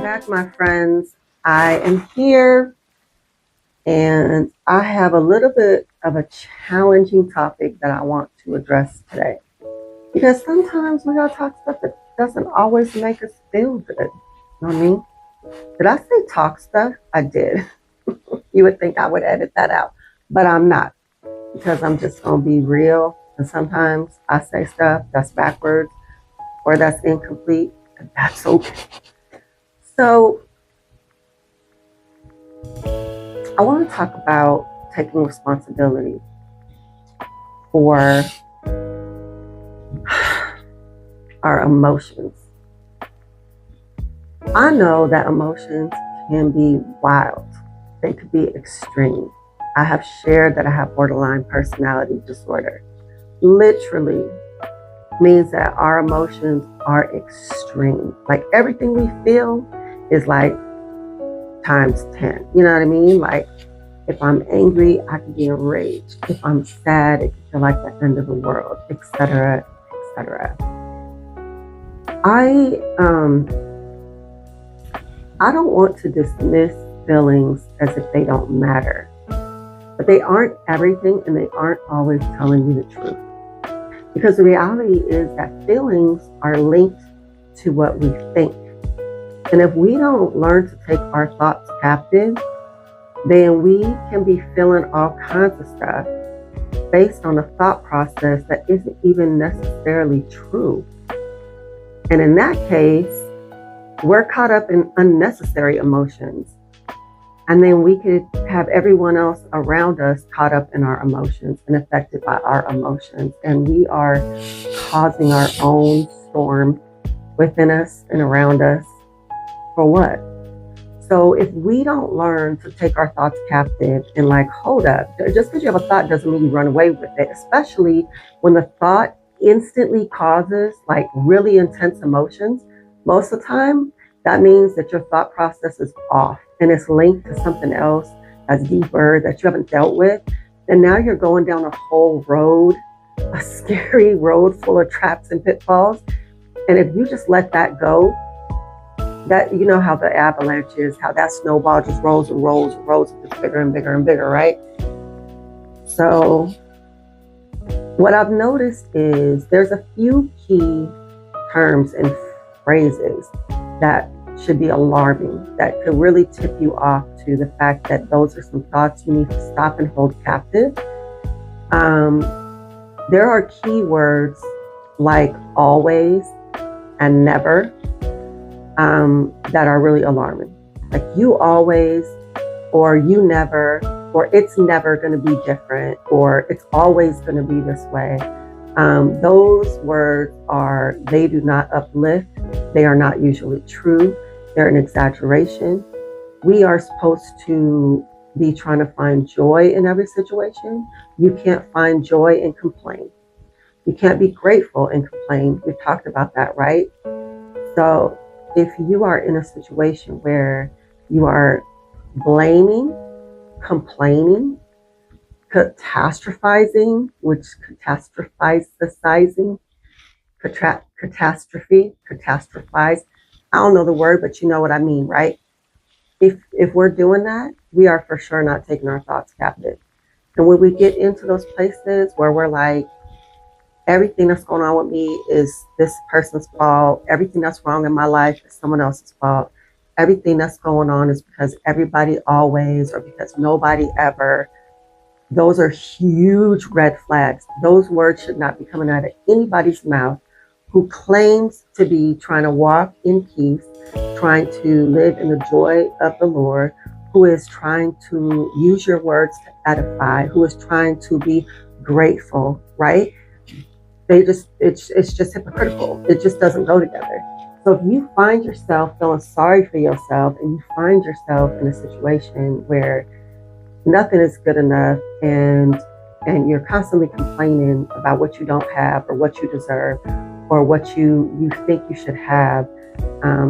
back, my friends. I am here and I have a little bit of a challenging topic that I want to address today. Because sometimes we gotta talk stuff that doesn't always make us feel good. You know what I mean? Did I say talk stuff? I did. You would think I would edit that out, but I'm not because I'm just gonna be real. And sometimes I say stuff that's backwards or that's incomplete, and that's okay. So I want to talk about taking responsibility for our emotions. I know that emotions can be wild. They could be extreme. I have shared that I have borderline personality disorder. Literally means that our emotions are extreme. Like everything we feel is like times 10. You know what I mean? Like if I'm angry, I can be enraged. If I'm sad, it can feel like the end of the world, etc., etc. I don't want to dismiss feelings as if they don't matter, but they aren't everything and they aren't always telling you the truth. Because the reality is that feelings are linked to what we think. And if we don't learn to take our thoughts captive, then we can be feeling all kinds of stuff based on a thought process that isn't even necessarily true. And in that case, we're caught up in unnecessary emotions. And then we could have everyone else around us caught up in our emotions and affected by our emotions. And we are causing our own storm within us and around us. For what? So if we don't learn to take our thoughts captive and like, hold up, just because you have a thought doesn't mean you run away with it, especially when the thought instantly causes like really intense emotions. Most of the time, that means that your thought process is off and it's linked to something else that's deeper that you haven't dealt with. And now you're going down a whole road, a scary road full of traps and pitfalls. And if you just let that go, that, you know how the avalanche is, how that snowball just rolls and rolls and rolls, it gets bigger and bigger and bigger, right? So what I've noticed is there's a few key terms and phrases that should be alarming, that could really tip you off to the fact that those are some thoughts you need to stop and hold captive. There are key words like always and never that are really alarming. Like you always, or you never, or it's never going to be different, or it's always going to be this way. Those words they do not uplift. They are not usually true. They're an exaggeration. We are supposed to be trying to find joy in every situation. You can't find joy and complain. You can't be grateful and complain. We've talked about that, right? So if you are in a situation where you are blaming, complaining, catastrophizing, catastrophize. I don't know the word, but you know what I mean, right? If we're doing that, we are for sure not taking our thoughts captive. And when we get into those places where we're like, everything that's going on with me is this person's fault, everything that's wrong in my life is someone else's fault, everything that's going on is because everybody always, or because nobody ever, those are huge red flags. Those words should not be coming out of anybody's mouth who claims to be trying to walk in peace, trying to live in the joy of the Lord, who is trying to use your words to edify, who is trying to be grateful, right? It's just hypocritical. It just doesn't go together. So if you find yourself feeling sorry for yourself and you find yourself in a situation where nothing is good enough and you're constantly complaining about what you don't have or what you deserve or what you think you should have,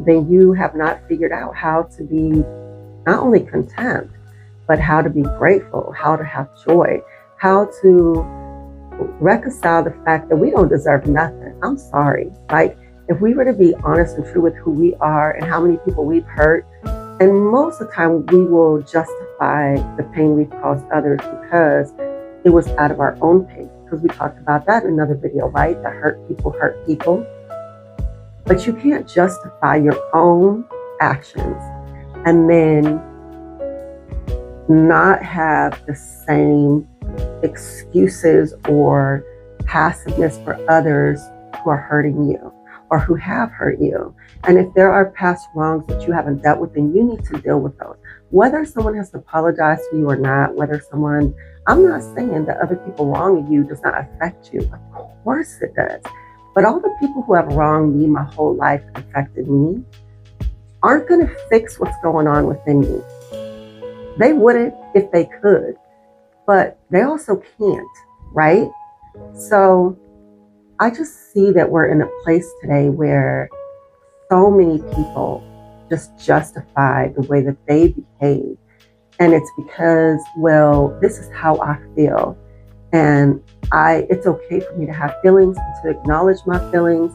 then you have not figured out how to be not only content, but how to be grateful, how to have joy, how to reconcile the fact that we don't deserve nothing. I'm sorry. Like, if we were to be honest and true with who we are and how many people we've hurt, and most of the time we will justify the pain we've caused others because it was out of our own pain. Because we talked about that in another video, right? That hurt people. But you can't justify your own actions and then not have the same excuses or passiveness for others who are hurting you or who have hurt you. And if there are past wrongs that you haven't dealt with, then you need to deal with those. Whether someone has to apologize to you or not, I'm not saying that other people wronging you does not affect you. Of course it does. But all the people who have wronged me my whole life and affected me aren't going to fix what's going on within me. They wouldn't if they could, but they also can't, right? So I just see that we're in a place today where so many people just justify the way that they behave. And it's because, well, this is how I feel. And it's okay for me to have feelings and to acknowledge my feelings.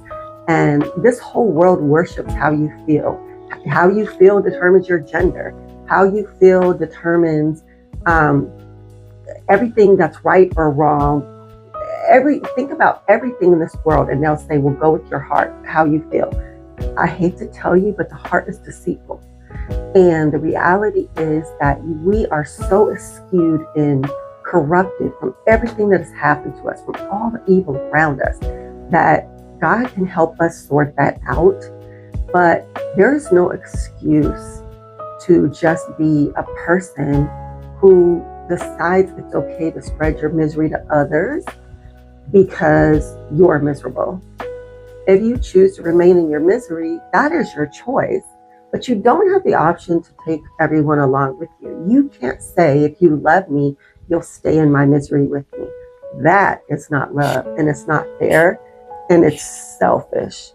And this whole world worships how you feel. How you feel determines your gender. How you feel determines everything that's right or wrong. Think about everything in this world and they'll say, well, go with your heart, how you feel. I hate to tell you, but the heart is deceitful. And the reality is that we are so skewed and corrupted from everything that has happened to us, from all the evil around us, that God can help us sort that out. But there is no excuse to just be a person who decides it's okay to spread your misery to others because you're miserable. If you choose to remain in your misery, that is your choice. But you don't have the option to take everyone along with you. You can't say, if you love me, you'll stay in my misery with me. That is not love, and it's not fair, and it's selfish.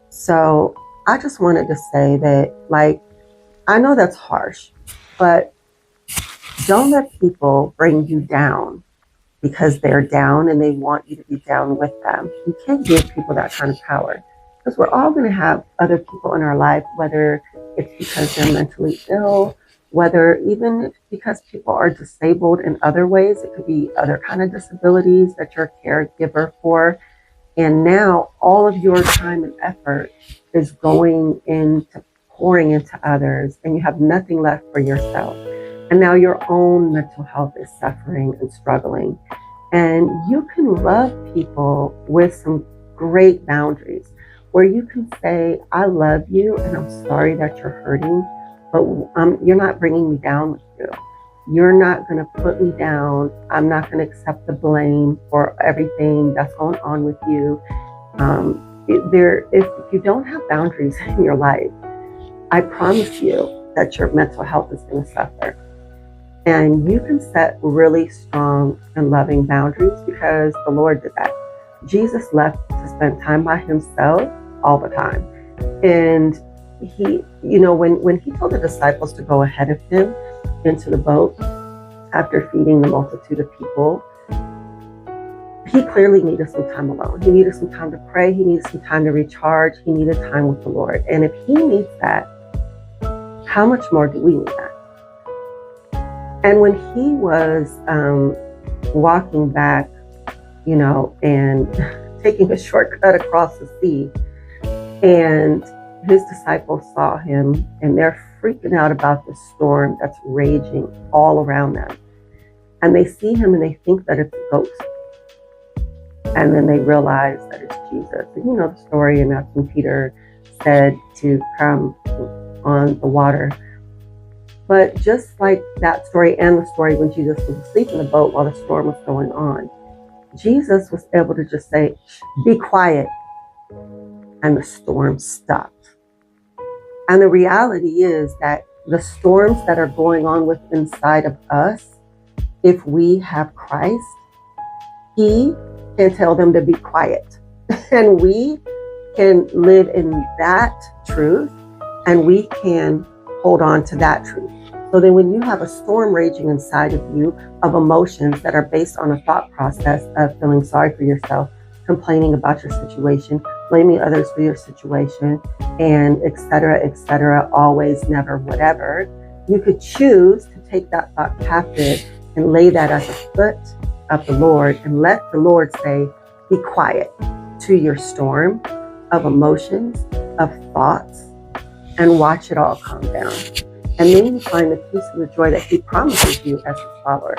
So I just wanted to say that, I know that's harsh, but don't let people bring you down because they're down and they want you to be down with them. You can't give people that kind of power, because we're all going to have other people in our life, whether it's because they're mentally ill, whether even it's because people are disabled in other ways. It could be other kind of disabilities that you're a caregiver for. And now all of your time and effort is going into pouring into others, and you have nothing left for yourself. And now your own mental health is suffering and struggling. And you can love people with some great boundaries where you can say, I love you and I'm sorry that you're hurting, but you're not bringing me down with you. You're not going to put me down. I'm not going to accept the blame for everything that's going on with you. If you don't have boundaries in your life, I promise you that your mental health is going to suffer. And you can set really strong and loving boundaries because the Lord did that. Jesus left to spend time by himself all the time. And he, when he told the disciples to go ahead of him into the boat after feeding the multitude of people, he clearly needed some time alone. He needed some time to pray. He needed some time to recharge. He needed time with the Lord. And if he needs that, how much more do we need that? And when he was walking back, and taking a shortcut across the sea, and his disciples saw him, and they're freaking out about the storm that's raging all around them. And they see him and they think that it's a ghost. And then they realize that it's Jesus. And you know the story, and that's when Peter said to come on the water. But just like that story and the story when Jesus was asleep in the boat while the storm was going on, Jesus was able to just say, be quiet. And the storm stopped. And the reality is that the storms that are going on within inside of us, if we have Christ, he can tell them to be quiet. And we can live in that truth, and we can hold on to that truth. So then when you have a storm raging inside of you of emotions that are based on a thought process of feeling sorry for yourself, complaining about your situation, blaming others for your situation, and et cetera, always, never, whatever. You could choose to take that thought captive and lay that at the foot of the Lord and let the Lord say, be quiet to your storm of emotions, of thoughts, and watch it all calm down. And then you find the peace and the joy that He promises you as His follower.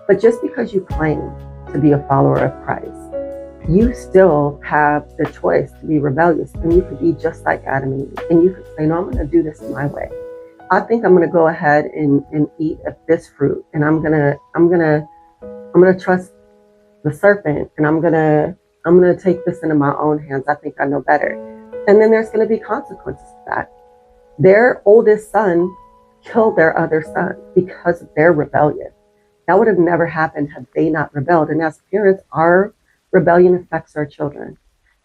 But just because you claim to be a follower of Christ, you still have the choice to be rebellious, and you could be just like Adam and Eve. And you could say, no, I'm going to do this my way. I think I'm going to go ahead and eat of this fruit, and I'm gonna trust the serpent, and I'm gonna take this into my own hands. I think I know better. And then there's going to be consequences to that. Their oldest son killed their other son because of their rebellion. That would have never happened had they not rebelled. And as parents, our rebellion affects our children.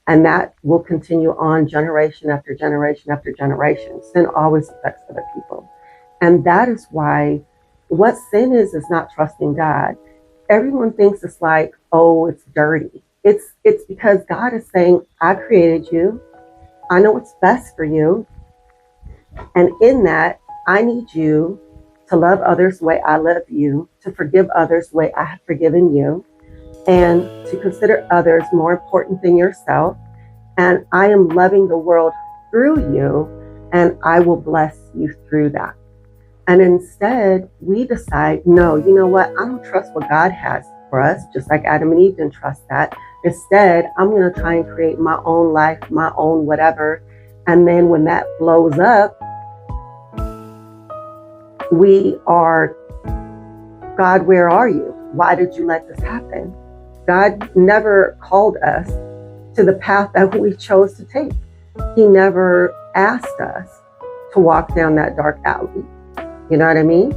And that will continue on generation after generation after generation. Sin always affects other people. And that is why what sin is not trusting God. Everyone thinks it's like, oh, it's dirty. It's because God is saying, I created you. I know what's best for you. And in that, I need you to love others the way I love you, to forgive others the way I have forgiven you, and to consider others more important than yourself. And I am loving the world through you, and I will bless you through that. And instead, we decide, no, you know what? I don't trust what God has for us, just like Adam and Eve didn't trust that. Instead, I'm going to try and create my own life, my own whatever. And then when that blows up, we are, God, where are you? Why did you let this happen? God never called us to the path that we chose to take. He never asked us to walk down that dark alley. You know what I mean?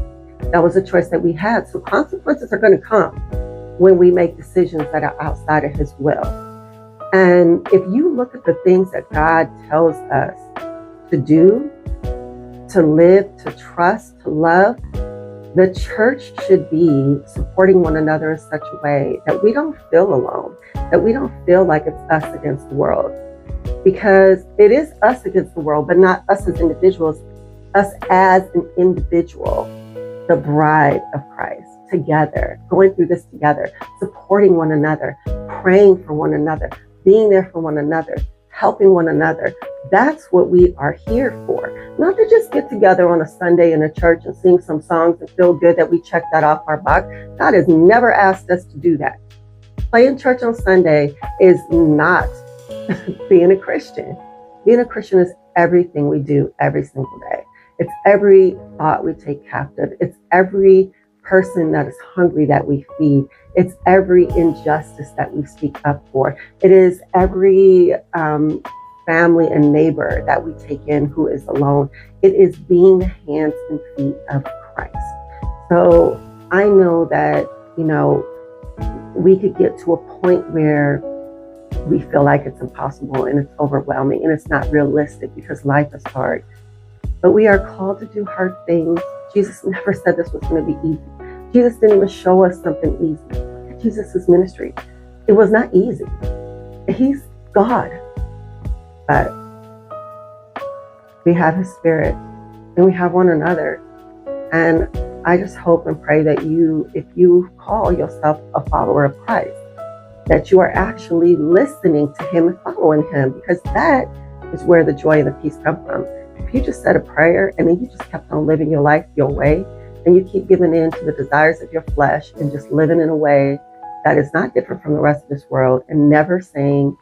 That was a choice that we had. So consequences are going to come when we make decisions that are outside of His will. And if you look at the things that God tells us to do, to live, to trust, to love, the church should be supporting one another in such a way that we don't feel alone, that we don't feel like it's us against the world. Because it is us against the world, but not us as individuals, us as an individual, the bride of Christ, together, going through this together, supporting one another, praying for one another, being there for one another, helping one another. That's what we are here for. Not to just get together on a Sunday in a church and sing some songs and feel good that we checked that off our box. God has never asked us to do that. Playing church on Sunday is not being a Christian. Being a Christian is everything we do every single day. It's every thought we take captive. It's every person that is hungry that we feed. It's every injustice that we speak up for. It is every family and neighbor that we take in who is alone. It is being the hands and feet of Christ. So I know that, we could get to a point where we feel like it's impossible and it's overwhelming and it's not realistic because life is hard. But we are called to do hard things. Jesus never said this was going to be easy. Jesus didn't even show us something easy. Look at Jesus' ministry. It was not easy. He's God. But we have His Spirit and we have one another. And I just hope and pray that if you call yourself a follower of Christ, that you are actually listening to Him and following Him, because that is where the joy and the peace come from. If you just said a prayer and then you just kept on living your life your way, and you keep giving in to the desires of your flesh and just living in a way that is not different from the rest of this world, and never saying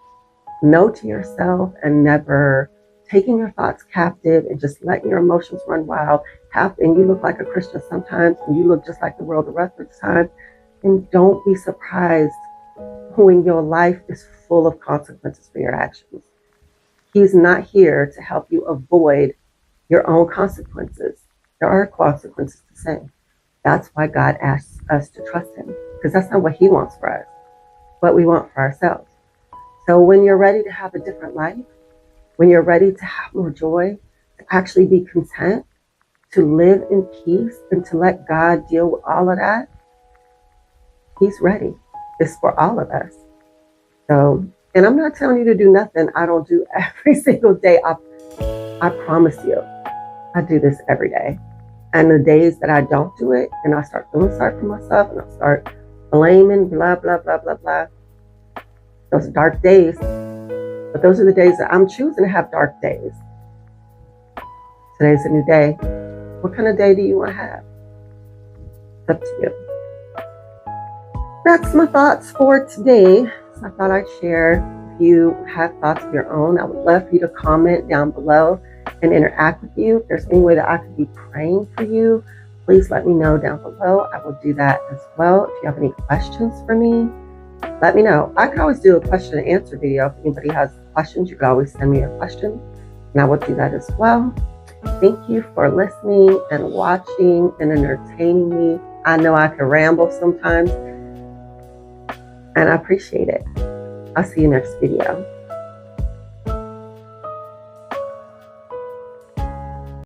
no to yourself, and never taking your thoughts captive and just letting your emotions run wild, and you look like a Christian sometimes and you look just like the world the rest of the time, and don't be surprised when your life is full of consequences for your actions. He's not here to help you avoid your own consequences. There are consequences to sin. That's why God asks us to trust Him, because that's not what He wants for us, what we want for ourselves. So when you're ready to have a different life, when you're ready to have more joy, to actually be content, to live in peace, and to let God deal with all of that, He's ready. It's for all of us. So And I'm not telling you to do nothing I don't do every single day. I promise you, I do this every day. And the days that I don't do it and I start feeling sorry for myself and I start blaming, blah, blah, blah, blah, blah. Those are dark days. But those are the days that I'm choosing to have dark days. Today's a new day. What kind of day do you want to have? It's up to you. That's my thoughts for today. So I thought I'd share. If you have thoughts of your own, I would love for you to comment down below and interact with you. If there's any way that I could be praying for you, please let me know down below. I will do that as well. If you have any questions for me, let me know. I could always do a question and answer video. If anybody has questions, you could always send me a question and I will do that as well. Thank you for listening and watching and entertaining me. I know I can ramble sometimes, and I appreciate it. I'll see you next video.